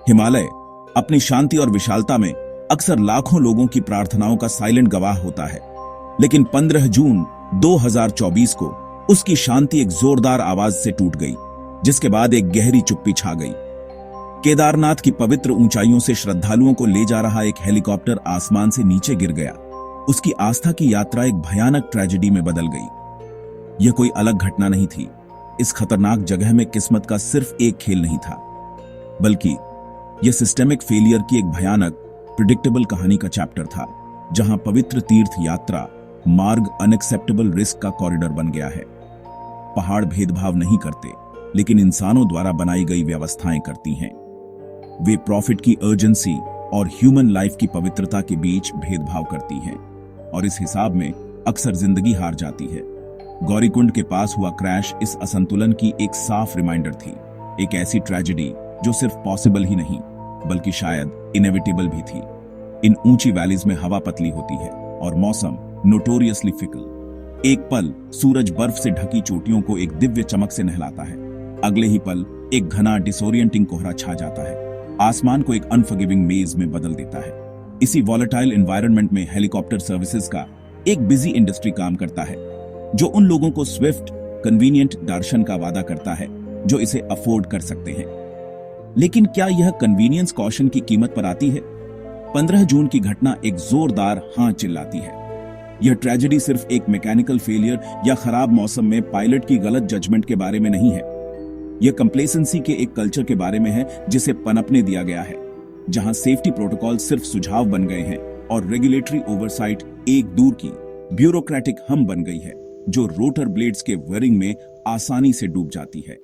हिमालय अपनी शांति और विशालता में अक्सर लाखों लोगों की प्रार्थनाओं का साइलेंट गवाह होता है, लेकिन 15 जून 2024 को उसकी शांति एक जोरदार आवाज से टूट गई, जिसके बाद एक गहरी चुप्पी छा गई। केदारनाथ की पवित्र ऊंचाइयों से श्रद्धालुओं को ले जा रहा एक हेलीकॉप्टर आसमान से नीचे गिर गया। उसकी आस्था की यात्रा एक भयानक ट्रेजेडी में बदल गई। यह कोई अलग घटना नहीं थी। इस खतरनाक जगह में किस्मत का सिर्फ एक खेल नहीं था, बल्कि यह सिस्टेमिक फेलियर की एक भयानक प्रिडिक्टेबल कहानी का चैप्टर था, जहां पवित्र तीर्थ यात्रा मार्ग अनएक्सेप्टेबल रिस्क का कॉरिडोर बन गया है। पहाड़ भेदभाव नहीं करते, लेकिन इंसानों द्वारा बनाई गई व्यवस्थाएं करती हैं। वे प्रॉफिट की अर्जेंसी और ह्यूमन लाइफ की पवित्रता के बीच भेदभाव करती हैं, और इस हिसाब में अक्सर जिंदगी हार जाती है। गौरीकुंड के पास हुआ क्रैश इस असंतुलन की एक साफ रिमाइंडर थी। एक ऐसी ट्रेजेडी जो सिर्फ पॉसिबल ही नहीं, बल्कि शायद इनएविटेबल भी थी। इन ऊंची वैलीज में हवा पतली होती है और मौसम नोटोरियसली फिकल। एक पल सूरज बर्फ से ढकी चोटियों को एक दिव्य चमक से नहलाता है, अगले ही पल एक घना डिसोरिएंटिंग कोहरा छा जाता है, आसमान को एक अनफॉरगिविंग मेज में बदल देता है। इसी वॉलेटाइल एनवायरनमेंट में हेलीकॉप्टर सर्विसेज का एक बिजी इंडस्ट्री काम करता है, जो उन लोगों को स्विफ्ट कन्वीनियंट दर्शन का वादा करता है जो इसे अफोर्ड कर सकते हैं। लेकिन क्या यह कन्वीनियंस कॉशन की कीमत पर आती है? 15 जून की घटना एक जोरदार हाँ चिल्लाती है। यह ट्रेजेडी सिर्फ एक मैकेनिकल फेलियर या खराब मौसम में पायलट की गलत जजमेंट के बारे में नहीं है। यह कंप्लेसेंसी के एक कल्चर के बारे में है जिसे पनपने दिया गया है, जहां सेफ्टी प्रोटोकॉल सिर्फ सुझाव बन गए हैं और रेगुलेटरी ओवरसाइट एक दूर की ब्यूरोक्रेटिक हम बन गई है, जो रोटर ब्लेड्स के वेयरिंग में आसानी से डूब जाती है।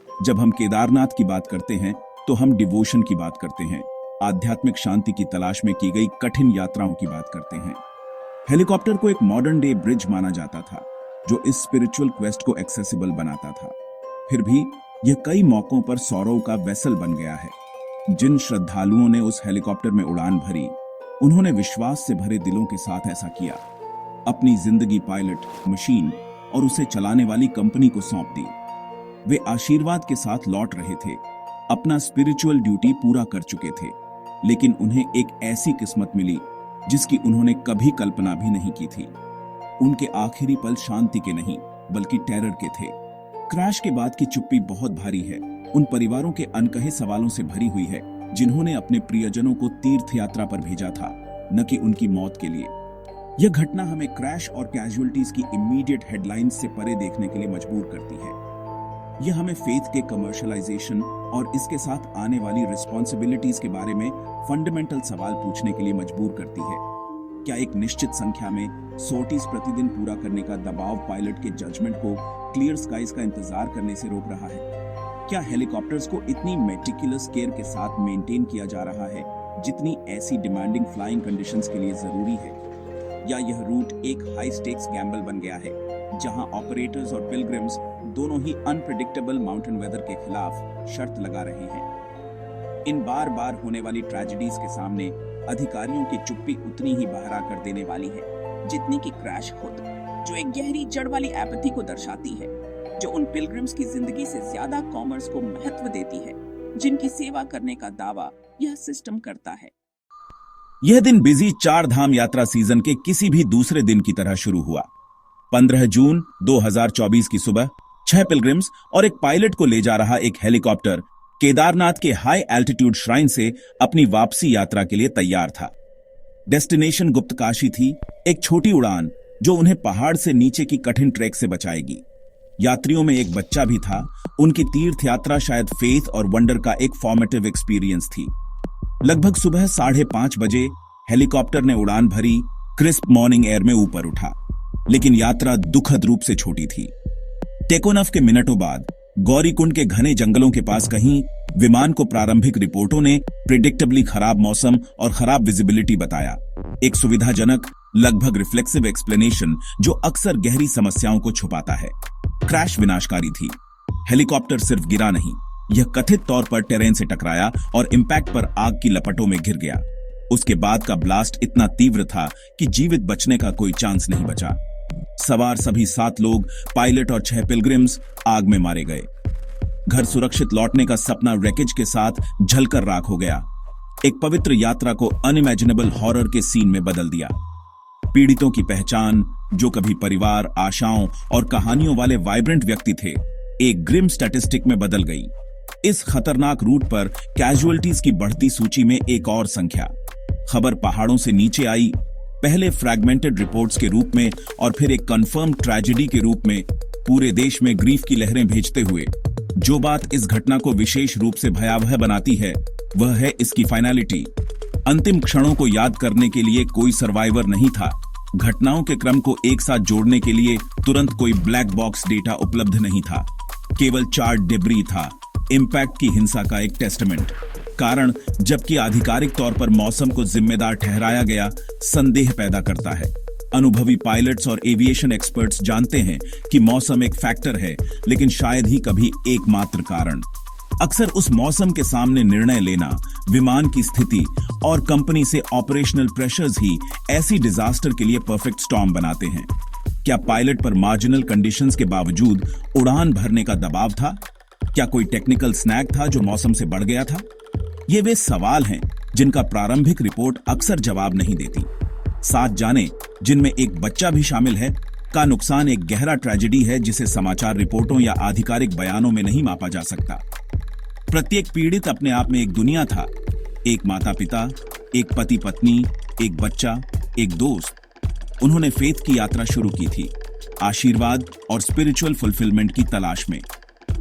जब हम केदारनाथ की बात करते हैं तो हम डिवोशन की बात करते हैं, आध्यात्मिक शांति की तलाश में की गई कठिन यात्राओं की बात करते हैं। हेलीकॉप्टर को एक मॉडर्न डे ब्रिज माना जाता था, जो इस स्पिरिचुअल क्वेस्ट को एक्सेसिबल बनाता था। फिर भी यह कई मौकों पर सौरव का वेसल बन गया है। जिन श्रद्धालुओं ने उस हेलीकॉप्टर में उड़ान भरी, उन्होंने विश्वास से भरे दिलों के साथ ऐसा किया। अपनी जिंदगी पायलट, मशीन और उसे चलाने वाली कंपनी को सौंप दी। वे आशीर्वाद के साथ लौट रहे थे, अपना स्पिरिचुअल ड्यूटी पूरा कर चुके थे, लेकिन उन्हें एक ऐसी किस्मत मिली जिसकी उन्होंने कभी कल्पना भी नहीं की थी। उनके आखिरी पल शांति के नहीं, बल्कि टेरर के थे। क्रैश के बाद की चुप्पी बहुत भारी है, उन परिवारों के अनकहे सवालों से भरी हुई है, जिन्होंने अपने प्रियजनों को तीर्थ यात्रा पर भेजा था, न कि उनकी मौत के लिए। यह घटना हमें क्रैश और कैजुअलिटीज की इमीडिएट हेडलाइंस से परे देखने के लिए मजबूर करती है। यह हमें फेथ के कमर्शलाइजेशन और इसके साथ आने वाली रिस्पॉन्सिबिलिटीज के बारे में फंडामेंटल सवाल पूछने के लिए मजबूर करती है। क्या एक निश्चित संख्या में सॉर्टीज प्रतिदिन पूरा करने का दबाव पायलट के जजमेंट को क्लियर स्काइज का इंतजार करने से रोक रहा है? क्या हेलीकॉप्टर्स को इतनी मेटिकुलस केयर के साथ मेंटेन किया जा रहा है जितनी ऐसी डिमांडिंग फ्लाइंग कंडीशंस के लिए जरूरी है? या यह रूट एक हाई स्टेक्स गैम्बल बन गया है, जहां ऑपरेटर्स और पिलग्रिम्स दोनों ही अनप्रेडिक्टेबल माउंटेन वेदर के खिलाफ शर्त लगा रहे हैं? इन बार बार होने वाली ट्रेजेडीज के सामने अधिकारियों की चुप्पी उतनी ही बहरा कर देने वाली है जितनी कि क्रैश खुद, जो एक गहरी जड़ वाली एपैथी को दर्शाती है, जो उन पिलग्रिम्स की जिंदगी से ज्यादा कॉमर्स को महत्व देती है, जिनकी सेवा करने का दावा यह सिस्टम करता है। यह दिन बिजी 4 धाम यात्रा सीजन के किसी भी दूसरे दिन की तरह शुरू हुआ। 15 जून 2024 की सुबह 6 पिलग्रिम्स और एक पायलट को ले जा रहा एक हेलीकॉप्टर केदारनाथ के हाई एल्टीट्यूड श्राइन से अपनी वापसी यात्रा के लिए तैयार था। डेस्टिनेशन गुप्तकाशी थी, एक छोटी उड़ान जो उन्हें पहाड़ से नीचे की कठिन ट्रैक से बचाएगी। यात्रियों में एक बच्चा भी था। उनकी तीर्थ यात्रा शायद फेथ और वंडर का एक फॉर्मेटिव एक्सपीरियंस थी। लगभग सुबह 5:30 बजे हेलीकॉप्टर ने उड़ान भरी, क्रिस्प मॉर्निंग एयर में ऊपर उठा, लेकिन यात्रा दुखद रूप से छोटी थी। टेकोनफ के मिनटों बाद गौरीकुंड के घने जंगलों के पास कहीं विमान को प्रारंभिक रिपोर्टों ने प्रिडिक्टेबली खराब मौसम और खराब विजिबिलिटी बताया। एक सुविधाजनक, लगभग रिफ्लेक्सिव एक्सप्लेनेशन जो अक्सर गहरी समस्याओं को छुपाता है। क्रैश विनाशकारी थी। हेलीकॉप्टर सिर्फ गिरा नहीं, यह कथित तौर पर टेरेन से टकराया और इंपैक्ट पर आग की लपटों में घिर गया। उसके बाद का ब्लास्ट इतना तीव्र था कि जीवित बचने का कोई चांस नहीं बचा। सवार सभी 7 लोग, पायलट और 6 पिलग्रिम्स आग में मारे गए। घर सुरक्षित लौटने का सपना रैकेज के साथ झलकर राख हो गया। एक पवित्र यात्रा को अनइमेजिनेबल हॉरर के सीन में बदल दिया। पीड़ितों की पहचान, जो कभी परिवार, आशाओं और कहानियों वाले वाइब्रेंट व्यक्ति थे, एक ग्रिम स्टैटिस्टिक में बदल गई। इस खतरनाक रूट पर कैजुअलिटीज की बढ़ती सूची में एक और संख्या। खबर पहाड़ों से नीचे आई, पहले फ्रैगमेंटेड रिपोर्ट्स के रूप में और फिर एक कंफर्म ट्रेजेडी के रूप में, पूरे देश में ग्रीफ की लहरें भेजते हुए। जो बात इस घटना को विशेष रूप से भयावह बनाती है वह है इसकी फाइनलिटी। अंतिम क्षणों को याद करने के लिए कोई सर्वाइवर नहीं था। घटनाओं के क्रम को एक साथ जोड़ने के लिए तुरंत कोई ब्लैक बॉक्स डेटा उपलब्ध नहीं था। केवल चार्ट डिब्री था, इम्पैक्ट की हिंसा का एक टेस्टमेंट। कारण, जबकि आधिकारिक तौर पर मौसम को जिम्मेदार ठहराया गया, संदेह पैदा करता है। अनुभवी पायलट्स और एविएशन एक्सपर्ट्स जानते हैं कि मौसम एक फैक्टर है, लेकिन शायद ही कभी एकमात्र कारण। अक्सर उस मौसम के सामने निर्णय लेना, विमान की स्थिति और कंपनी से ऑपरेशनल प्रेशर्स ही ऐसी डिजास्टर के लिए परफेक्ट स्टॉर्म बनाते हैं। क्या पायलट पर मार्जिनल कंडीशंस के बावजूद उड़ान भरने का दबाव था? क्या कोई टेक्निकल स्नैग था जो मौसम से बढ़ गया था? ये वे सवाल हैं जिनका प्रारंभिक रिपोर्ट अक्सर जवाब नहीं देती। साथ जाने जिनमें एक बच्चा भी शामिल है का नुकसान एक गहरा ट्रेजेडी है जिसे समाचार रिपोर्टों या आधिकारिक बयानों में नहीं मापा जा सकता। प्रत्येक पीड़ित अपने आप में एक दुनिया था। एक माता पिता, एक पति पत्नी, एक बच्चा, एक दोस्त। उन्होंने फेथ की यात्रा शुरू की थी, आशीर्वाद और स्पिरिचुअल फुलफिलमेंट की तलाश में।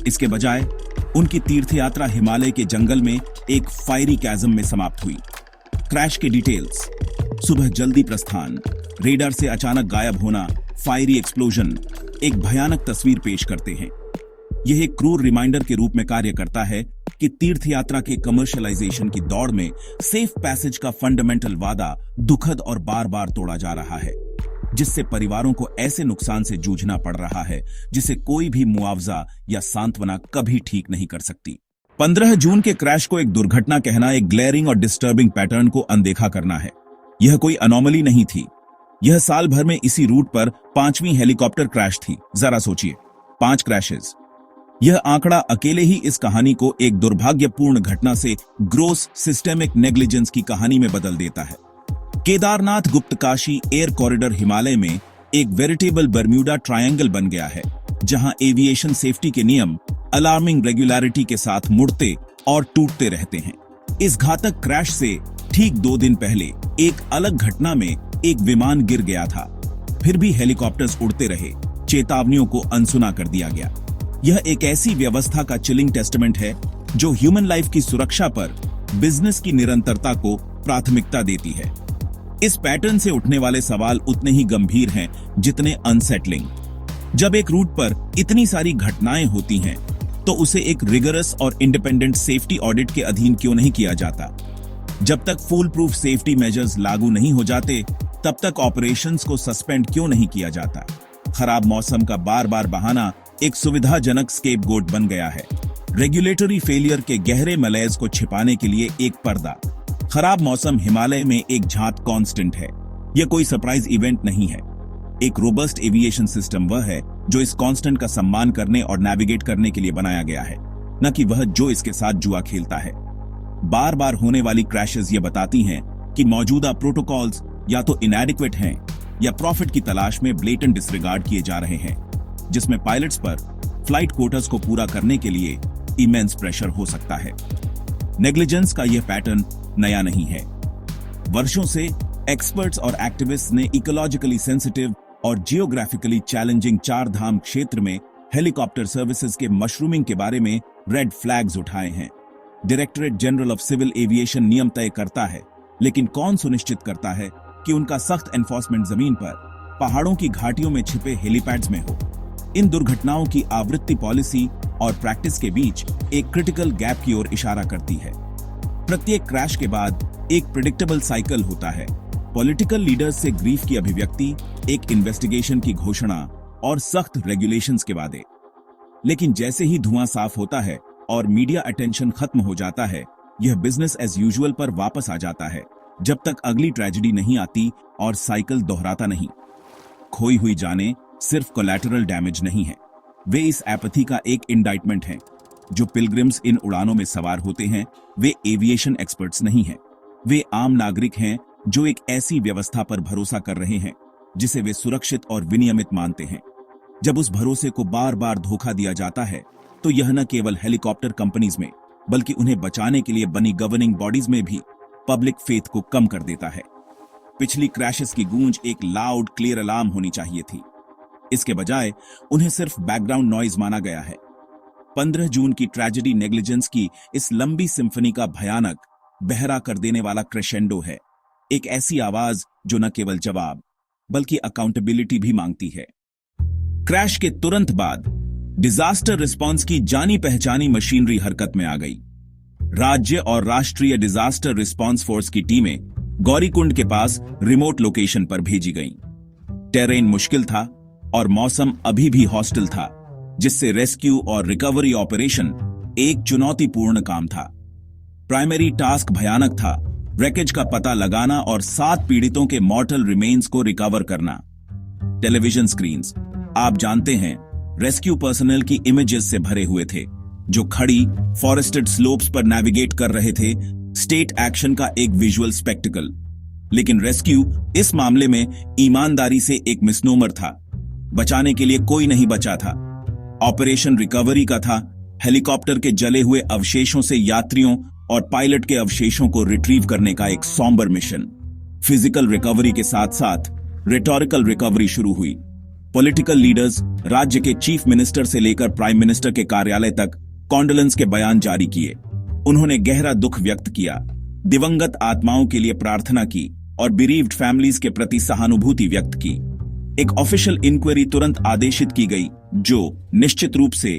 इसके बजाय उनकी तीर्थ यात्रा हिमालय के जंगल में एक फायरी कैज़म में समाप्त हुई। क्रैश के डिटेल्स: सुबह जल्दी प्रस्थान, रेडार से अचानक गायब होना, फायरी एक्सप्लोजन एक भयानक तस्वीर पेश करते हैं। यह एक क्रूर रिमाइंडर के रूप में कार्य करता है कि तीर्थ यात्रा के कमर्शियलाइजेशन की दौड़ में सेफ पैसेज का फंडामेंटल वादा दुखद और बार बार तोड़ा जा रहा है, जिससे परिवारों को ऐसे नुकसान से जूझना पड़ रहा है जिसे कोई भी मुआवजा या सांत्वना कभी ठीक नहीं कर सकती। 15 जून के क्रैश को एक दुर्घटना कहना एक ग्लेयरिंग और डिस्टर्बिंग पैटर्न को अनदेखा करना है। यह कोई अनोमली नहीं थी। यह साल भर में इसी रूट पर 5वीं हेलीकॉप्टर क्रैश थी। जरा सोचिए, 5 क्रैशेस। यह आंकड़ा अकेले ही इस कहानी को एक दुर्भाग्यपूर्ण घटना से ग्रोस सिस्टेमिक नेग्लिजेंस की कहानी में बदल देता है। केदारनाथ गुप्तकाशी एयर कॉरिडोर हिमालय में एक वेरिटेबल बर्म्यूडा ट्रायंगल बन गया है, जहां एविएशन सेफ्टी के नियम अलार्मिंग रेगुलरिटी के साथ मुड़ते और टूटते रहते हैं। इस घातक क्रैश से ठीक 2 दिन पहले एक अलग घटना में एक विमान गिर गया था। फिर भी हेलीकॉप्टर्स उड़ते रहे, चेतावनियों को अनसुना कर दिया गया। यह एक ऐसी व्यवस्था का चिलिंग टेस्टमेंट है जो ह्यूमन लाइफ की सुरक्षा पर बिजनेस की निरंतरता को प्राथमिकता देती है। इस पैटर्न से उठने वाले सवाल उतने ही गंभीर हैं जितने अनसेटलिंग। जब एक रूट पर इतनी सारी घटनाएं होती हैं, तो उसे एक रिगरस और इंडिपेंडेंट सेफ्टी ऑडिट के अधीन क्यों नहीं किया जाता? जब तक फूल प्रूफ सेफ्टी मेजर्स लागू नहीं हो जाते, तब तक ऑपरेशंस को सस्पेंड क्यों नहीं किया जाता? खराब मौसम का बार बार बहाना एक सुविधाजनक स्केपगोट बन गया है। रेगुलेटरी फेलियर के गहरे मलैज को छिपाने के लिए एक पर्दा। खराब मौसम हिमालय में एक झांत कांस्टेंट है। यह कोई सरप्राइज इवेंट नहीं है। एक रोबस्ट एविएशन सिस्टम वह है जो इस कांस्टेंट का सम्मान करने और नेविगेट करने के लिए बनाया गया है, न कि वह जो इसके साथ जुआ खेलता है। बार बार होने वाली क्रैशेस ये बताती हैं कि मौजूदा प्रोटोकॉल्स या तो इनएडिक्वेट हैं या प्रॉफिट की तलाश में ब्लेटेंट डिसरिगार्ड किए जा रहे हैं, जिसमें पायलट्स पर फ्लाइट कोटास को पूरा करने के लिए इमेंस प्रेशर हो सकता है। नेग्लिजेंस का यह पैटर्न नया नहीं है। वर्षों से एक्सपर्ट्स और एक्टिविस्ट्स ने इकोलॉजिकली सेंसिटिव और जियोग्राफिकली चैलेंजिंग 4 धाम क्षेत्र में हेलीकॉप्टर सर्विसेज के मशरूमिंग के बारे में रेड फ्लैग्स उठाए हैं। Directorate General of Civil Aviation नियम तय करता है, लेकिन कौन सुनिश्चित करता है कि उनका सख्त एनफोर्समेंट जमीन पर, पहाड़ों की घाटियों में छिपे हेलीपैड्स में हो? इन दुर्घटनाओं की आवृत्ति पॉलिसी और प्रैक्टिस के बीच एक क्रिटिकल गैप की ओर इशारा करती है। प्रत्येक क्रैश के बाद एक प्रेडिक्टेबल साइकिल होता है। पॉलिटिकल लीडर्स से ग्रीफ की अभिव्यक्ति, एक इन्वेस्टिगेशन की घोषणा और सख्त रेगुलेशंस के वादे। लेकिन जैसे ही धुआं साफ होता है और मीडिया अटेंशन खत्म हो जाता है, यह बिजनेस एज यूजुअल पर वापस आ जाता है, जब तक अगली ट्रेजेडी नहीं आती और साइकिल दोहराता नहीं। खोई हुई जानें सिर्फ कोलैटरल डैमेज नहीं है, वे इस एपैथी का एक इंडाइटमेंट हैं। जो पिलग्रिम्स इन उड़ानों में सवार होते हैं वे एविएशन एक्सपर्ट्स नहीं हैं। वे आम नागरिक हैं जो एक ऐसी व्यवस्था पर भरोसा कर रहे हैं जिसे वे सुरक्षित और विनियमित मानते हैं। जब उस भरोसे को बार बार धोखा दिया जाता है तो यह न केवल हेलीकॉप्टर कंपनीज में बल्कि उन्हें बचाने के लिए बनी गवर्निंग बॉडीज में भी पब्लिक फेथ को कम कर देता है। पिछली क्रैशेस की गूंज एक लाउड क्लियर अलार्म होनी चाहिए थी। इसके बजाय उन्हें सिर्फ बैकग्राउंड नॉइज माना गया है। 15 जून की ट्रेजेडी नेग्लिजेंस की इस लंबी सिम्फनी का भयानक, बहरा कर देने वाला क्रेशेंडो है। एक ऐसी आवाज जो न केवल जवाब बल्कि अकाउंटेबिलिटी भी मांगती है। क्रैश के तुरंत बाद डिजास्टर रिस्पांस की जानी पहचानी मशीनरी हरकत में आ गई। राज्य और राष्ट्रीय डिजास्टर रिस्पांस फोर्स की टीमें गौरीकुंड के पास रिमोट लोकेशन पर भेजी गईं। टेरेन मुश्किल था और मौसम अभी भी हॉस्टिल था, जिससे रेस्क्यू और रिकवरी ऑपरेशन एक चुनौतीपूर्ण काम था। प्राइमरी टास्क भयानक था, wreckage का पता लगाना और 7 पीड़ितों के मॉर्टल रिमेन्स को रिकवर करना। टेलीविजन स्क्रीन्स, आप जानते हैं, रेस्क्यू पर्सनल की इमेजेस से भरे हुए थे जो खड़ी फॉरेस्टेड स्लोप्स पर नेविगेट कर रहे थे, स्टेट एक्शन का एक विजुअल स्पेक्टिकल। लेकिन रेस्क्यू इस मामले में ईमानदारी से एक मिसनोमर था। बचाने के लिए कोई नहीं बचा था। ऑपरेशन रिकवरी का था, हेलीकॉप्टर के जले हुए अवशेषों से यात्रियों और पायलट के अवशेषों को रिट्रीव करने का एक सॉम्बर मिशन। फिजिकल रिकवरी के साथ साथ रेटोरिकल रिकवरी शुरू हुई। पॉलिटिकल लीडर्स, राज्य के चीफ मिनिस्टर से लेकर प्राइम मिनिस्टर के कार्यालय तक कॉन्डोलेंस के बयान जारी किए। उन्होंने गहरा दुख व्यक्त किया, दिवंगत आत्माओं के लिए प्रार्थना की और बिरीव्ड फैमिलीज के प्रति सहानुभूति व्यक्त की। एक ऑफिशियल इंक्वायरी तुरंत आदेशित की गई, जो निश्चित रूप से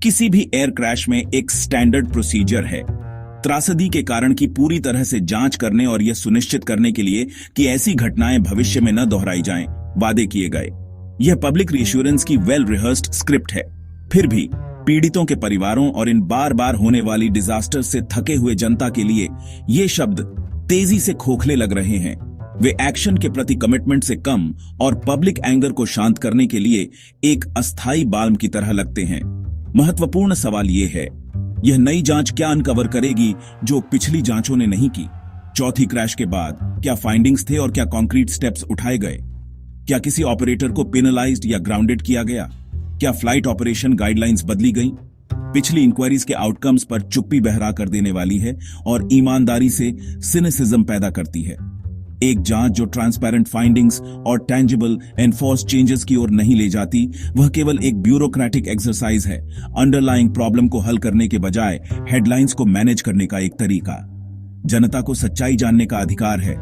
किसी भी एयर क्रैश में एक स्टैंडर्ड प्रोसीजर है। त्रासदी के कारण की पूरी तरह से जांच करने और यह सुनिश्चित करने के लिए कि ऐसी घटनाएं भविष्य में न दोहराई जाएं, वादे किए गए। यह पब्लिक रिएश्योरेंस की वेल रिहर्स्ड स्क्रिप्ट है। फिर भी पीड़ितों के परिवारों और इन बार बार होने वाली डिजास्टर से थके हुए जनता के लिए ये शब्द तेजी से खोखले लग रहे हैं। वे एक्शन के प्रति कमिटमेंट से कम और पब्लिक एंगर को शांत करने के लिए एक अस्थायी बाल्म की तरह लगते हैं। महत्वपूर्ण सवाल यह है, यह नई जांच क्या अनकवर करेगी जो पिछली जांचों ने नहीं की? चौथी क्रैश के बाद क्या फाइंडिंग्स थे और क्या कॉन्क्रीट स्टेप्स उठाए गए? क्या किसी ऑपरेटर को पेनलाइज्ड या ग्राउंडेड किया गया? क्या फ्लाइट ऑपरेशन गाइडलाइंस बदली गई? पिछली इंक्वायरीज के आउटकम्स पर चुप्पी बहरा कर देने वाली है और ईमानदारी से सिनिसिज्म पैदा करती है। एक जांच जो ट्रांसपेरेंट फाइंडिंग्स और टेंजिबल एनफोर्स चेंजेस की ओर नहीं ले जाती, वह केवल एक ब्यूरोक्रेटिक एक्सरसाइज है, अंडरलाइंग प्रॉब्लम को हल करने के बजाय हेडलाइंस को मैनेज करने का एक तरीका। जनता को सच्चाई जानने का अधिकार है।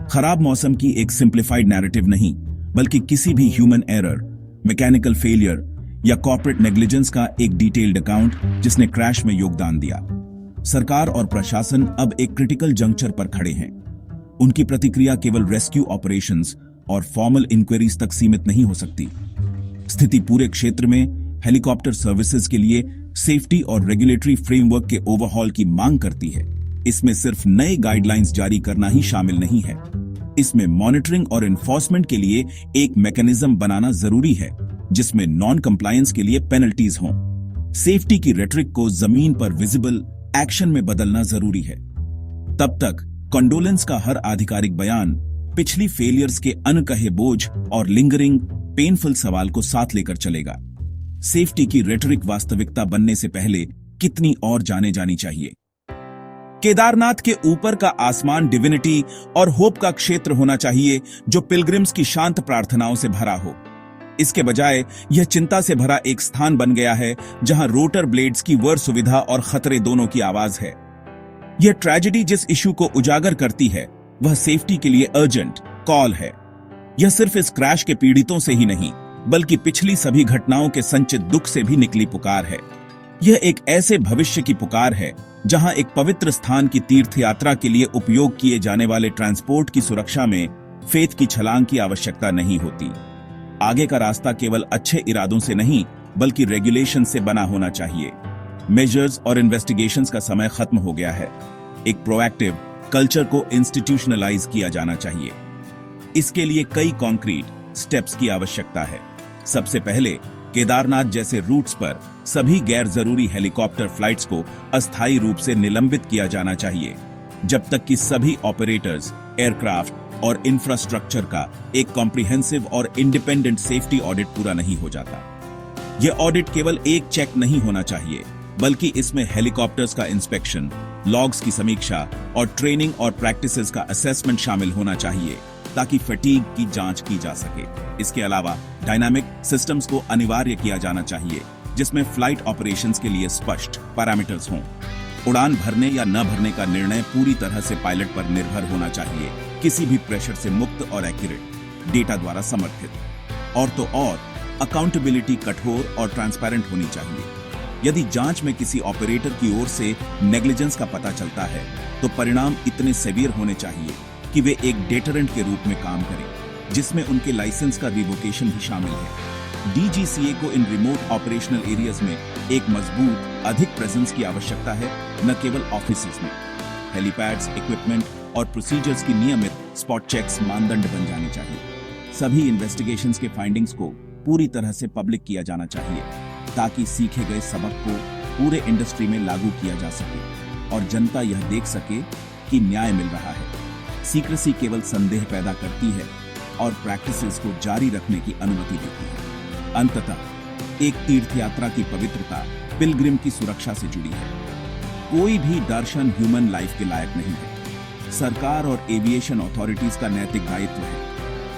खराब मौसम की एक सिंप्लीफाइड नैरेटिव नहीं, बल्कि किसी भी ह्यूमन एरर, मैकेनिकल फेलियर या कॉर्पोरेट नेग्लिजेंस का एक डिटेल्ड अकाउंट जिसने क्रैश में योगदान दिया। सरकार और प्रशासन अब एक क्रिटिकल जंक्चर पर खड़े हैं। उनकी प्रतिक्रिया केवल रेस्क्यू ऑपरेशंस और फॉर्मल इंक्वायरीज तक सीमित नहीं हो सकती। स्थिति पूरे क्षेत्र में हेलीकॉप्टर सर्विसेज के लिए सेफ्टी और रेगुलेटरी फ्रेमवर्क के ओवरहॉल की मांग करती है। इसमें सिर्फ नए गाइडलाइंस जारी करना ही शामिल नहीं है, इसमें मॉनिटरिंग और एनफोर्समेंट के लिए एक मैकेनिज्म बनाना जरूरी है जिसमें नॉन कंप्लायंस के लिए पेनल्टीज हों। सेफ्टी की रेटरिक को जमीन पर विजिबल एक्शन में बदलना जरूरी है। तब तक कंडोलेंस का हर आधिकारिक बयान पिछली फेलियर्स के अनकहे बोझ और लिंगरिंग पेनफुल सवाल को साथ लेकर चलेगा। सेफ्टी की रेटरिक वास्तविकता बनने से पहले कितनी और जाने जानी चाहिए। केदारनाथ के ऊपर का आसमान डिविनिटी और होप का क्षेत्र होना चाहिए जो पिलग्रिम्स की शांत प्रार्थनाओं से भरा हो। इसके बजाय यह चिंता से भरा एक स्थान बन गया है जहां रोटर ब्लेड्स की वर सुविधा और खतरे दोनों की आवाज है। यह ट्रेजेडी जिस इशू को उजागर करती है वह सेफ्टी के लिए अर्जेंट कॉल है। यह सिर्फ इस क्रैश के पीड़ितों से ही नहीं बल्कि पिछली सभी घटनाओं के संचित दुख से भी निकली पुकार है। यह एक ऐसे भविष्य की पुकार है जहां एक पवित्र स्थान की तीर्थ यात्रा के लिए उपयोग किए जाने वाले ट्रांसपोर्ट की सुरक्षा में फेथ की छलांग की आवश्यकता नहीं होती। आगे का रास्ता केवल अच्छे इरादों से नहीं बल्कि रेगुलेशन से बना होना चाहिए। मेजर्स और इन्वेस्टिगेशंस का समय खत्म हो गया है। एक प्रोएक्टिव कल्चर को इंस्टीट्यूशनलाइज किया जाना चाहिए। इसके लिए कई कॉन्क्रीट स्टेप्स की आवश्यकता है। सबसे पहले केदारनाथ जैसे रूट्स पर सभी गैर जरूरी हेलीकॉप्टर फ्लाइट्स को अस्थायी रूप से निलंबित किया जाना चाहिए, जब तक कि सभी ऑपरेटर्स, एयरक्राफ्ट और इंफ्रास्ट्रक्चर का एक कॉम्प्रिहेंसिव और इंडिपेंडेंट सेफ्टी ऑडिट पूरा नहीं हो जाता। यह ऑडिट केवल एक चेक नहीं होना चाहिए, बल्कि इसमें हेलीकॉप्टर्स का इंस्पेक्शन, लॉग्स की समीक्षा और ट्रेनिंग और प्रैक्टिसेस का असेसमेंट शामिल होना चाहिए, ताकि फटीग की जांच की जा सके। इसके अलावा डायनामिक सिस्टम्स को अनिवार्य किया जाना चाहिए, जिसमें फ्लाइट ऑपरेशंस के लिए स्पष्ट पैरामीटर्स हों। उड़ान भरने या न भरने का निर्णय पूरी तरह से पायलट पर निर्भर होना चाहिए, किसी भी प्रेशर से मुक्त और एक्यूरेट डेटा द्वारा समर्थित। और तो और अकाउंटेबिलिटी कठोर और ट्रांसपेरेंट होनी चाहिए। यदि जांच में किसी ऑपरेटर की ओर से नेग्लिजेंस का पता चलता है, तो परिणाम इतने सेवियर होने चाहिए कि वे एक डेटरेंट के रूप में काम करें, जिसमें उनके लाइसेंस का रिवोकेशन भी शामिल है। डीजीसीए को इन रिमोट ऑपरेशनल एरियाज में एक मजबूत, अधिक प्रेजेंस की आवश्यकता है, न केवल ऑफिसेज में। हेलीपैड्स, इक्विपमेंट और प्रोसीजर्स की नियमित स्पॉट चेक्स मानदंड बन जानी चाहिए। सभी इन्वेस्टिगेशंस के फाइंडिंग्स को पूरी तरह से पब्लिक किया जाना चाहिए, ताकि सीखे गए सबक को पूरे इंडस्ट्री में लागू किया जा सके और जनता यह देख सके कि न्याय मिल रहा है। सीक्रेसी केवल संदेह पैदा करती है और प्रैक्टिसेस को जारी रखने की अनुमति देती है। अंततः एक तीर्थ यात्रा की पवित्रता पिलग्रिम की सुरक्षा से जुड़ी है। कोई भी दर्शन ह्यूमन लाइफ के लायक नहीं है। सरकार और एविएशन अथॉरिटीज का नैतिक दायित्व है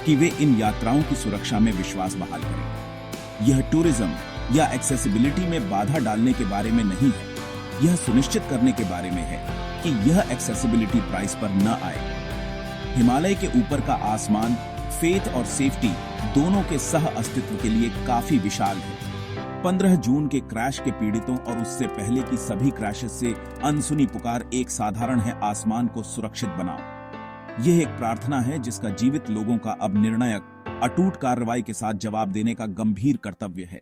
कि वे इन यात्राओं की सुरक्षा में विश्वास बहाल करें। यह टूरिज्म या एक्सेसिबिलिटी में बाधा डालने के बारे में नहीं है, यह सुनिश्चित करने के बारे में है कि यह एक्सेसिबिलिटी प्राइस पर न आए। हिमालय के ऊपर का आसमान फेथ और सेफ्टी दोनों के सह अस्तित्व के लिए काफी विशाल है। 15 जून के क्रैश के पीड़ितों और उससे पहले की सभी क्रैशेस से अनसुनी पुकार एक साधारण है, आसमान को सुरक्षित बनाओ। यह एक प्रार्थना है जिसका जीवित लोगों का अब निर्णायक, अटूट कार्रवाई के साथ जवाब देने का गंभीर कर्तव्य है।